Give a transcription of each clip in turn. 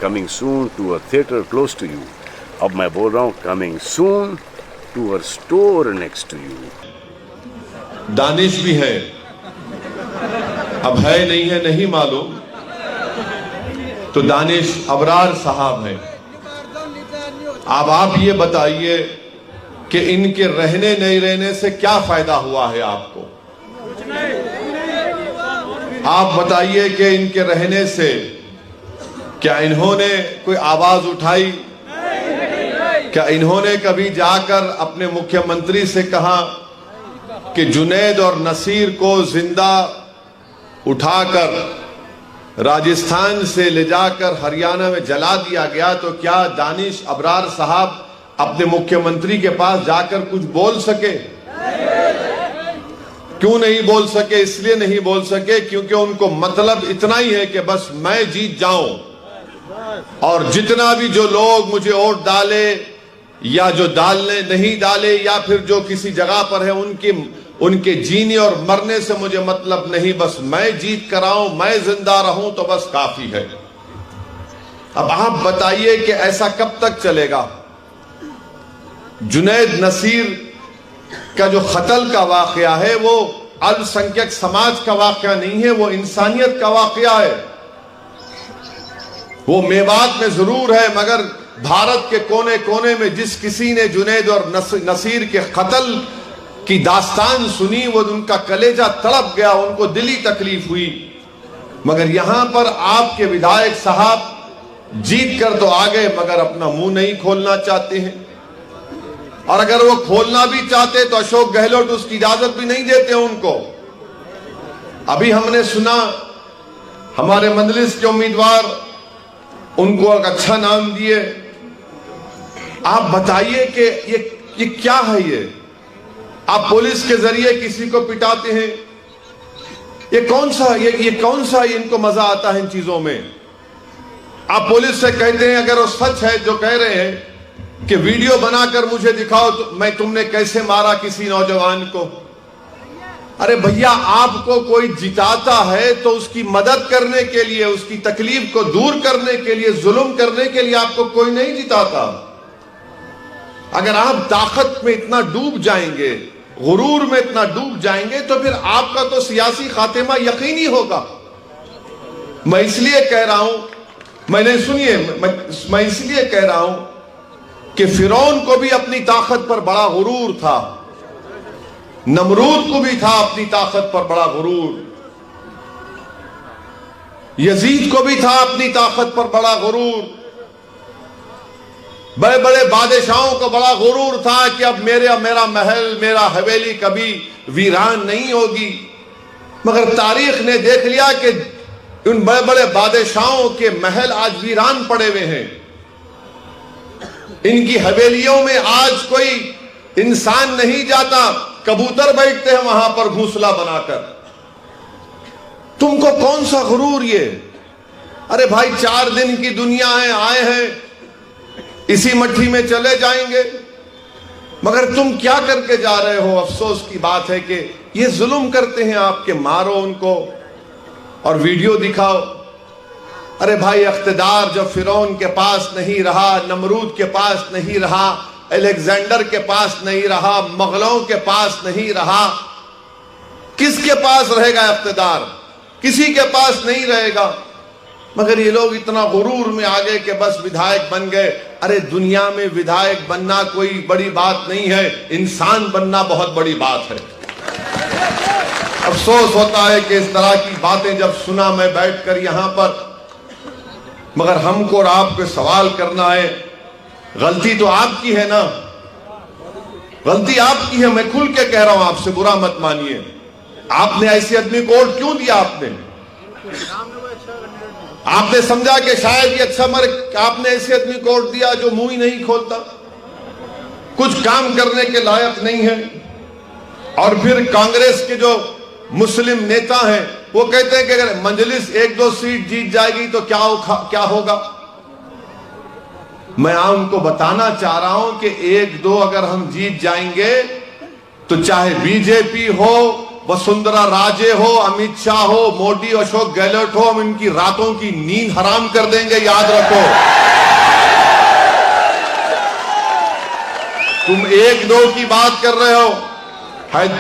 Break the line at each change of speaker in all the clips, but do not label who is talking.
coming soon to a theater close to you. अब मैं बोल रहा हूँ coming soon to a store next to you.
Danish भी है, अब है नहीं मालूम, तो दानिश अबरार साहब है। अब आप ये बताइए कि इनके रहने नहीं रहने से क्या फायदा हुआ है आपको? आप बताइए कि इनके रहने से क्या इन्होंने कोई आवाज उठाई? क्या इन्होंने कभी जाकर अपने मुख्यमंत्री से कहा कि जुनैद और नसीर को जिंदा उठाकर राजस्थान से ले जाकर हरियाणा में जला दिया गया, तो क्या दानिश अबरार साहब अपने मुख्यमंत्री के पास जाकर कुछ बोल सके? क्यों नहीं बोल सके? इसलिए नहीं बोल सके क्योंकि उनको मतलब इतना ही है कि बस मैं जीत जाऊं और जितना भी जो लोग मुझे वोट डाले या जो डालने नहीं डाले या फिर जो किसी जगह पर है उनके जीने और मरने से मुझे मतलब नहीं, बस मैं जीत कर आऊं, मैं जिंदा रहूं तो बस काफी है। अब आप बताइए कि ऐसा कब तक चलेगा? जुनैद नसीर का जो कत्ल का वाकया है वो अल्पसंख्यक समाज का वाकया नहीं है, वो इंसानियत का वाकया है। वो मेवात में जरूर है, मगर भारत के कोने कोने में जिस किसी ने जुनैद और नसीर के कत्ल की दास्तान सुनी, वो उनका कलेजा तड़प गया, उनको दिली तकलीफ हुई। मगर यहां पर आपके विधायक साहब जीत कर तो आ गए मगर अपना मुंह नहीं खोलना चाहते हैं, और अगर वो खोलना भी चाहते तो अशोक गहलोत उसकी इजाजत भी नहीं देते उनको। अभी हमने सुना हमारे मजलिस के उम्मीदवार उनको एक अच्छा नाम दिए। आप बताइए कि ये क्या है? ये आप पुलिस के जरिए किसी को पिटाते हैं, ये कौन सा इनको मजा आता है इन चीजों में? आप पुलिस से कहते हैं अगर वो सच है जो कह रहे हैं कि वीडियो बनाकर मुझे दिखाओ तो मैं तुमने कैसे मारा किसी नौजवान को। अरे भैया, आपको कोई जिताता है तो उसकी मदद करने के लिए, उसकी तकलीफ को दूर करने के लिए, जुल्म करने के लिए आपको कोई नहीं जिताता। अगर आप ताकत में इतना डूब जाएंगे, गुरूर में इतना डूब जाएंगे, तो फिर आपका तो सियासी खातिमा यकीनी होगा। मैं इसलिए कह रहा हूं, मैं इसलिए कह रहा हूं कि फिरौन को भी अपनी ताकत पर बड़ा गुरूर था, नमरूद को भी था अपनी ताकत पर बड़ा गुरूर, यजीद को भी था अपनी ताकत पर बड़ा गुरूर, बड़े बड़े बादशाहों को बड़ा गुरूर था कि अब मेरा महल, मेरा हवेली कभी वीरान नहीं होगी। मगर तारीख ने देख लिया कि उन बड़े बड़े बादशाहों के महल आज वीरान पड़े हुए हैं। इनकी हवेलियों में आज कोई इंसान नहीं जाता, कबूतर बैठते हैं वहां पर घोंसला बनाकर। तुमको कौन सा गुरूर ये? अरे भाई, 4 दिन की दुनिया है, आए हैं, इसी मट्टी में चले जाएंगे। मगर तुम क्या करके जा रहे हो? अफसोस की बात है कि ये जुल्म करते हैं आपके, मारो उनको और वीडियो दिखाओ। अरे भाई, इख्तिदार जब फिरौन के पास नहीं रहा, नमरूद के पास नहीं रहा, अलेक्जेंडर के पास नहीं रहा, मुगलों के पास नहीं रहा, किसके पास रहेगा इख्तिदार? किसी के पास नहीं रहेगा। मगर ये लोग इतना गुरूर में आ गए कि बस विधायक बन गए। अरे दुनिया में विधायक बनना कोई बड़ी बात नहीं है, इंसान बनना बहुत बड़ी बात है। अफसोस होता है कि इस तरह की बातें जब सुना मैं बैठकर यहां पर, मगर हमको और आपको सवाल करना है, गलती तो आपकी है ना, गलती आपकी है। मैं खुल के कह रहा हूं आपसे, बुरा मत मानिए। आपने ऐसे आदमी को वोट क्यों दिया? आपने समझा कि शायद ये अच्छा मर, आपने ऐसे आदमी को वोट दिया जो मुंह ही नहीं खोलता, कुछ काम करने के लायक नहीं है। और फिर कांग्रेस के जो मुस्लिम नेता हैं वो कहते हैं कि अगर मजलिस 1-2 सीट जीत जाएगी तो क्या होगा। मैं उनको बताना चाह रहा हूं कि 1-2 अगर हम जीत जाएंगे तो चाहे बीजेपी हो वसुंधरा राजे हो, अमित शाह हो, मोदी, अशोक गहलोत हो, हम इनकी रातों की नींद हराम कर देंगे, याद रखो। तुम 1-2 की बात कर रहे हो।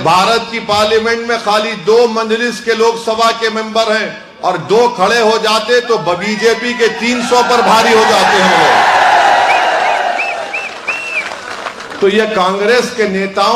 भारत की पार्लियामेंट में खाली 2 मजलिस के लोकसभा के मेंबर हैं और 2 खड़े हो जाते तो बीजेपी के 300 पर भारी हो जाते हैं लोग। तो ये कांग्रेस के नेताओं